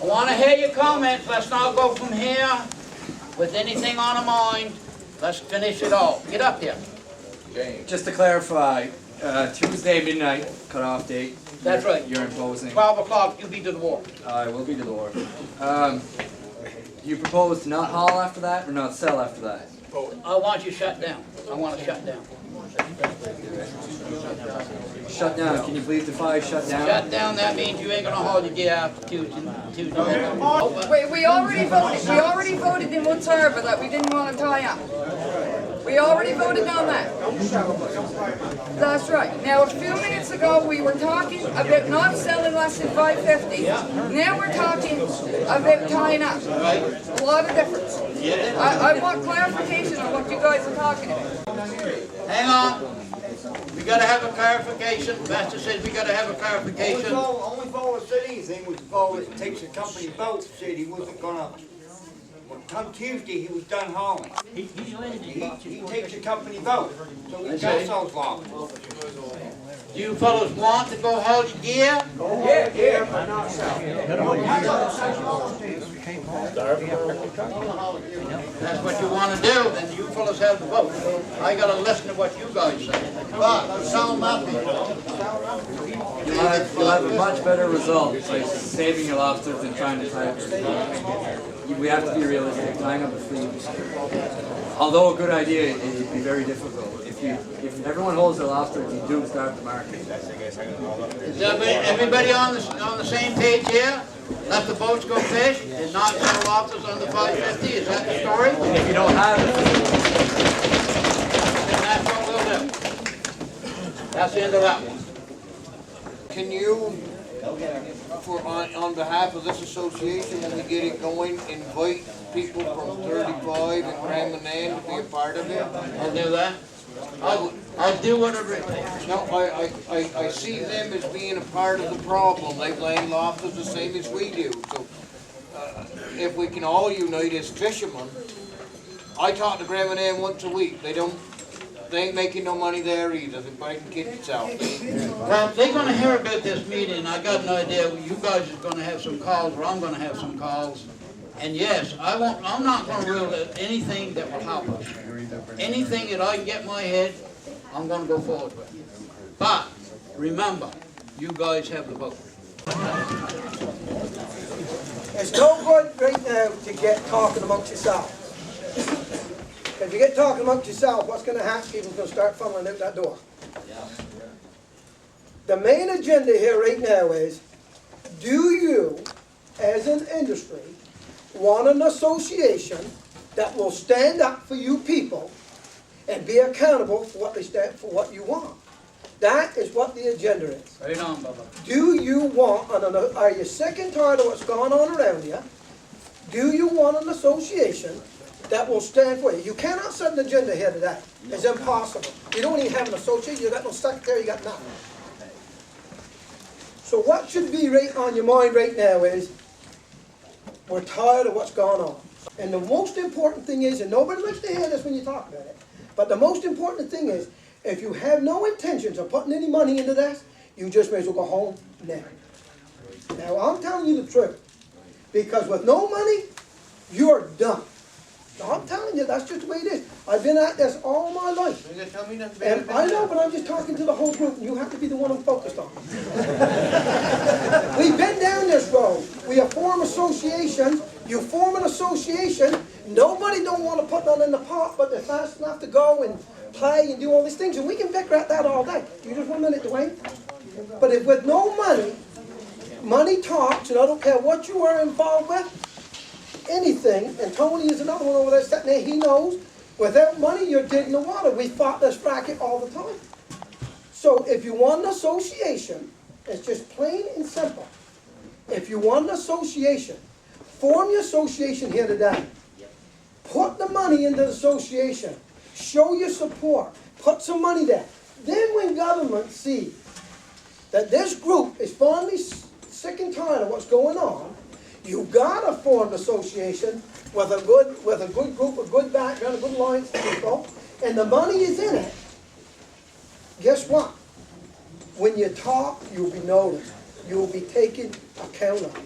I want to hear your comments. Let's not go from here with anything on our mind. Let's finish it all. Get up here. Just to clarify, Tuesday midnight cutoff date. That's right. You're imposing. 12 o'clock, you be to the war. I will be to the war. You propose to not haul after that or not sell after that? I want you shut down. I want to shut down. Shut down. Can you please define shut down? Shut down, that means you ain't going to haul your gear after Tuesday. Wait, we already voted in Woods Harbor that we didn't want to tie up. We already voted on that. That's right. Now, a few minutes ago, we were talking about not selling less than $5.50. Now we're talking about tying up. A lot of difference. I want clarification on what you guys are talking about. Hang on. We got to have a clarification. Master says we got to have a clarification. Only fellow that said anything was the fellow that takes a company boat, said he wasn't gonna. Come Tuesday, he was done hauling. He takes a company boat, so he sells those logs. Do you fellows want to go haul your gear? Yeah. That's what you want to do, then you fellows have the vote. I got to listen to what you guys say. But sell nothing. You'll have a much better result by saving your lobsters than trying to tie up your fleet. We have to be realistic. Tying up a fleet, although a good idea, it would be very difficult. If everyone holds their lobsters, you do start the market. Is everybody on the same page here? Let the boats go fish and not sell lobsters under $5.50? Is that the story? And if you don't have it, Then that's what we'll do. That's the end of that one. Can you, on behalf of this association, when we get it going, invite people from 35 and Graham to be a part of it? I'll do that. I'll do whatever it takes. No, I see them as being a part of the problem. They land lobsters the same as we do. So if we can all unite as fishermen, I talk to Graham once a week. They ain't making no money there either. They're biting kids out. Well, they're going to hear about this meeting. I got an idea. You guys are going to have some calls, or I'm going to have some calls. And yes, I'm not going to rule out anything that will help us. Anything that I can get in my head, I'm going to go forward with. But remember, you guys have the vote. It's no good right now to get talking amongst yourselves. If you get talking amongst yourself, what's going to happen? People are going to start funneling out that door. The main agenda here right now is, do you, as an industry, want an association that will stand up for you people and be accountable for what they stand for, what you want? That is what the agenda is. Right on, Bubba. Do you want, are you sick and tired of what's going on around you? Do you want an association that will stand for you? You cannot set an agenda here today. It's impossible. You don't even have an association, you got no secretary, you got nothing. So what should be right on your mind right now is, we're tired of what's going on. And the most important thing is, and nobody likes to hear this when you talk about it, but the most important thing is, if you have no intentions of putting any money into this, you just may as well go home now. Now, I'm telling you the truth. Because with no money, you're done. So I'm telling you, that's just the way it is. I've been at this all my life. And I know, but I'm just talking to the whole group, and you have to be the one I'm focused on. We've been down this road. We have formed associations. You form an association. Nobody don't want to put none in the pot, but they're fast enough to go and play and do all these things. And we can bicker at that all day. You just 1 minute, Dwayne. But if with no money, money talks, and I don't care what you are involved with, anything, and Tony is another one over there sitting there, he knows, without money you're dead in the water. We fought this racket all the time. So if you want an association, it's just plain and simple. If you want an association, form your association here today. Put the money into the association. Show your support. Put some money there. Then when government sees that this group is finally sick and tired of what's going on, you gotta form an association with a good group, a good background, a good alliance of people, and the money is in it. Guess what? When you talk, you'll be noticed. You'll be taken account of.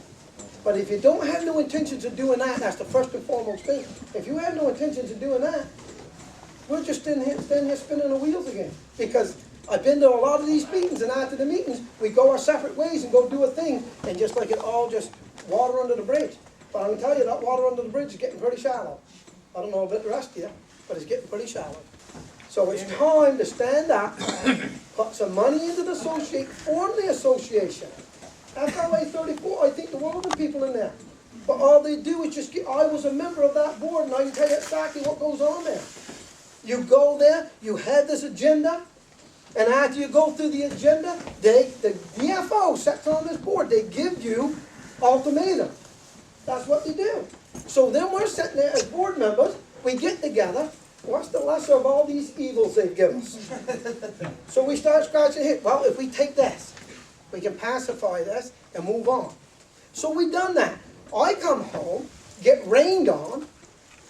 But if you don't have no intentions of doing that, that's the first and foremost thing. If you have no intentions of doing that, we're just standing here spinning the wheels again. Because I've been to a lot of these meetings, and after the meetings, we go our separate ways and go do a thing, and just like it all just water under the bridge. But I can tell you that water under the bridge is getting pretty shallow. I don't know about the rest of you, but it's getting pretty shallow. So it's time to stand up, put some money into the association, form the association. FLA 34, I think the world of people in there. But all they do is just get, I was a member of that board, and I can tell you exactly what goes on there. You go there, you have this agenda, and after you go through the agenda, the DFO sets on this board, they give you ultimatum. That's what they do. So then we're sitting there as board members, we get together, what's the lesser of all these evils they've given us? So we start scratching here, well, if we take this, we can pacify this and move on. So we done that. I come home, get rained on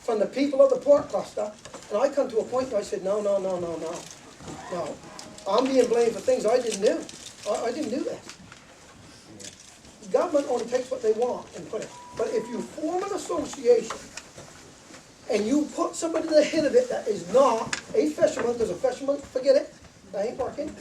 from the people of the port cluster, and I come to a point where I said, no. I'm being blamed for things I didn't do. I didn't do this. The government only takes what they want and put it. But if you form an association and you put somebody to the head of it that is not a fisherman, because a fisherman, forget it, that ain't working.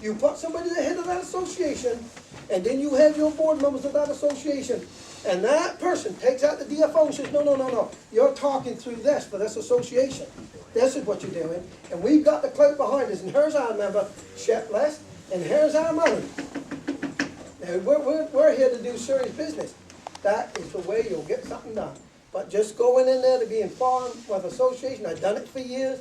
You put somebody to the head of that association, and then you have your board members of that association, and that person takes out the DFO and says, no, you're talking through this for this association. This is what you're doing, and we've got the clout behind us, and here's our membership list, and here's our money. Now, we're here to do serious business. That is the way you'll get something done. But just going in there to be informed with association, I've done it for years.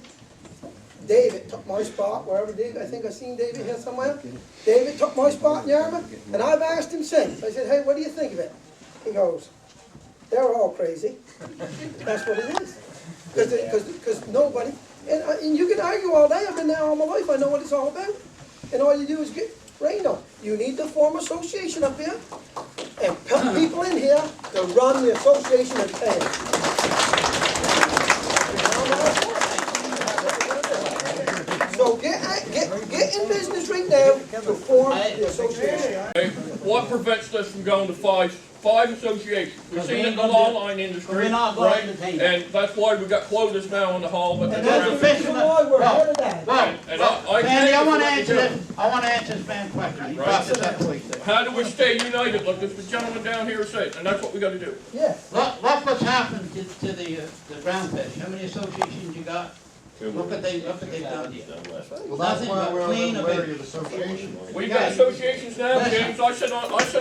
David took my spot, wherever David, I think I've seen David here somewhere. David took my spot in Yarmouth, and I've asked him since. I said, hey, what do you think of it? He goes, they're all crazy. That's what it is. Because nobody, and you can argue all day, I've been there all my life, I know what it's all about. And all you do is get rained on. You need to form an association up here, and put people in here to run the association and pay it. So get in business right now to form the association. Okay, what prevents this from going to five associations? We've seen it in the online industry, We're not going right? to entertain that. And that's why we got quotas now in the hall, but And that's the reason why we're ahead of that. Sandy, I want to answer this. I want to answer this man's question. He brought this up twice. How do we stay united, like this gentleman down here said, and that's what we gotta do. Yeah. Look what's happened to the groundfish. How many associations you got? Look what they've done here. Nothing but clean of association. We've got associations now, James. I sit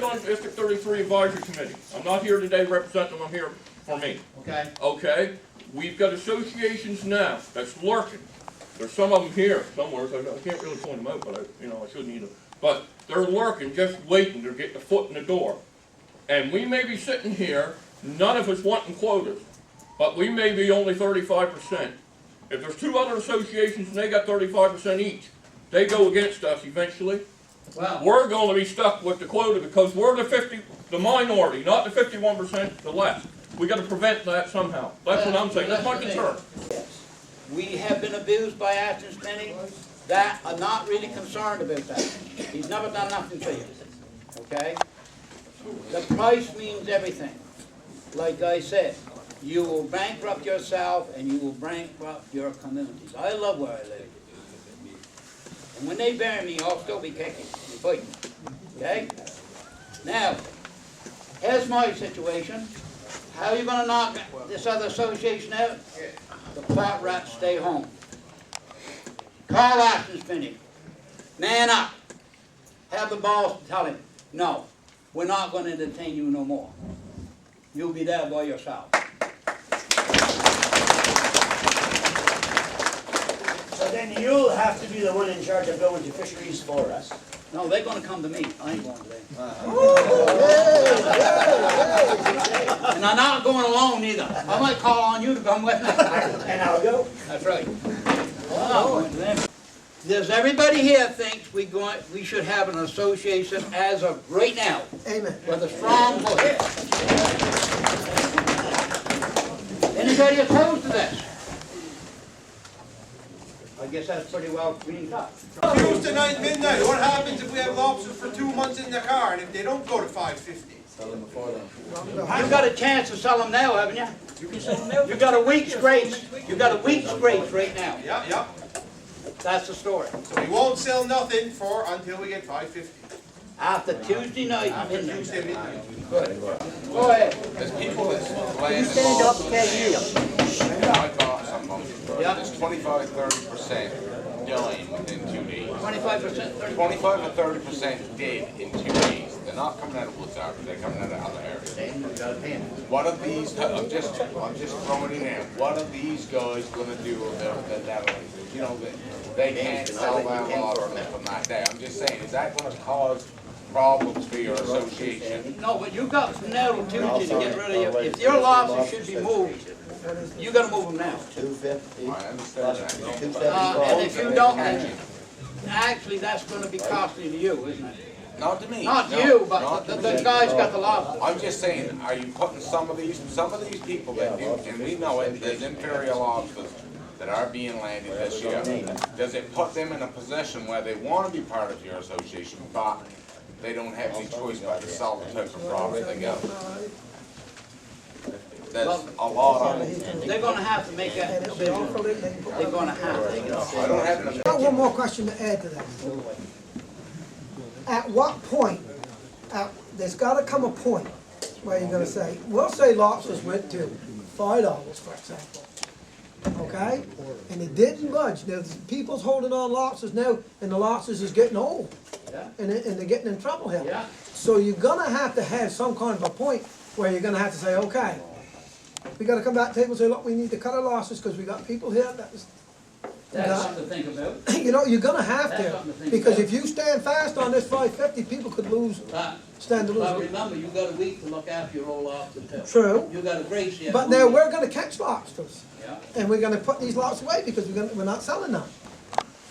on District 33 Advisory Committee. I'm not here today representing them, I'm here for me. Okay. Okay? We've got associations now that's lurking. There's some of them here somewhere, so I can't really point them out, but I shouldn't either. But they're lurking, just waiting to get the foot in the door. And we may be sitting here, none of us wanting quotas, but we may be only 35%. If there's two other associations and they got 35% each, they go against us eventually. Well, We're going to be stuck with the quota because we're the minority, not the 51%, the less. We got to prevent that somehow. That's what I'm saying. That's my concern. we have been abused by Ashton Spinney. That, I'm not really concerned about that. He's never done nothing to you. Okay? The price means everything. Like I said, you will bankrupt yourself and you will bankrupt your communities. I love where I live. And when they bury me, I'll still be kicking and fighting. Okay? Now, here's my situation. How are you going to knock this other association out? The pot rats stay home. Call Ashton Spinney. Man up. Have the balls to tell him, no, we're not going to entertain you no more. You'll be there by yourself. So then you'll have to be the one in charge of going to fisheries for us. No, they're going to come to me. I ain't going to them. And I'm not going alone either. I might call on you to come with me. And I'll go. That's right. I'm not going to them. Does everybody here thinks we should have an association as of right now? Amen. With a strong voice? Anybody opposed to this? I guess that's pretty well cleaned up. Tuesday night midnight, what happens if we have lobsters for 2 months in the car and if they don't go to $5.50? Sell them before then. You got a chance to sell them now, haven't you? You got a week's grace. You got a week's grace right now. Yep. That's the story. So we won't sell nothing until we get 550. After Tuesday night. After Tuesday midnight. Go ahead. There's people that's laying the Stand up, boat. can't I bought some boats. Yeah. There's 25-30% dying within 2 days. 25%, 30%. 25 to 30% dead in 2 days. They're not coming out of Woods Arbor, they're coming out of other areas. What are these, I'm just throwing it in, what are these guys gonna do about that, you know, they can't sell that lot or from that day. I'm just saying, is that gonna cause problems for your association? No, but you got from now till Tuesday to get rid of your, if your losses should be moved, you gotta move them now. I understand that. And if you don't, actually, that's gonna be costly to you, isn't it? Not to me. Not no, you, but not the to me. guy's got the losses. I'm just saying, are you putting some of these people that do, and we know it, there's imperial lobsters that are being landed this year. Does it put them in a position where they want to be part of your association, but they don't have any choice but to sell the type of product they got? There's a lot of them. They're gonna have to make that decision. They're gonna have to. I don't have an I got one more question to add to that. At what point, there's gotta come a point where you're gonna say, we'll say lobsters went to $5, for example. Okay? And it didn't budge. There's people's holding on lobsters now, and the lobsters is getting old. And they're getting in trouble here. Yeah. So you're gonna have to have some kind of a point where you're gonna have to say, okay, we gotta come back to the table and say, look, we need to cut our losses because we got people here that was. That's something to think about. You know, you're gonna have That's to, something to think because about. if you stand fast on this 550, people could lose, stand to But lose. remember, you got a week to look after your old lobster too. True, You got a grace here. but now we're gonna catch lobsters, Yeah. and we're gonna put these lots away because we're not selling them.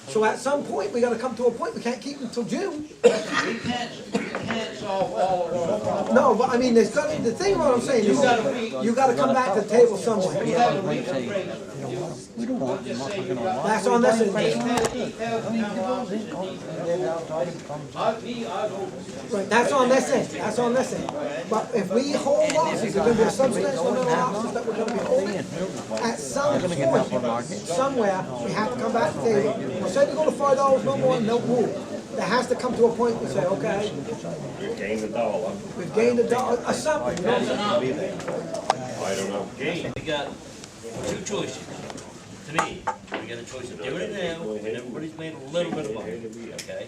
So at some point, we gotta come to a point, we can't keep them till June. We can't solve all of our problems. No, but I mean, there's gotta, the thing what I'm saying You is, got a week. you gotta come back to the table You somewhere. got a week of grace. We'll just say you got. That's on this end. 8,000 pound losses in Right, that's on this end, that's on this end. But if we hold losses, there's gonna be a substantial amount of losses that we're gonna be holding. At some point, somewhere, we have to come back to the table. I said to go to $5 no more, no move. There has to come to a point where we say, okay, You gained a dollar. we've gained a dollar, or something, you know? I don't know. We got two choices. To me, we got a choice of doing it now, and everybody's made a little bit of money, okay?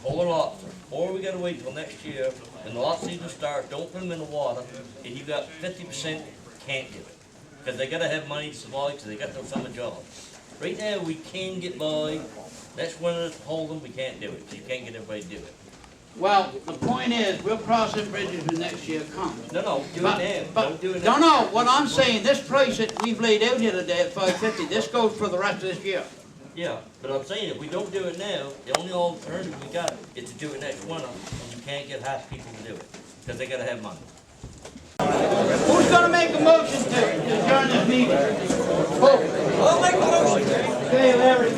Hold a lobster, or we gotta wait till next year, when the lobster season starts, don't put them in the water, and you got 50% can't do it. Because they gotta have money to survive, so they got those summer jobs. Right now, we can get by, next winter, hold them, we can't do it, so you can't get everybody to do it. Well, the point is, we'll cross the bridges when next year comes. No, do it But- now, but- don't do it now. No, what I'm saying, this price that we've laid out here today at 550, this goes for the rest of this year. Yeah, but I'm saying if we don't do it now, the only alternative we got is to do it next winter, and you can't get half people to do it, because they gotta have money. Who's gonna make a motion to adjourn this meeting? I'll make the motion. Okay, Larry.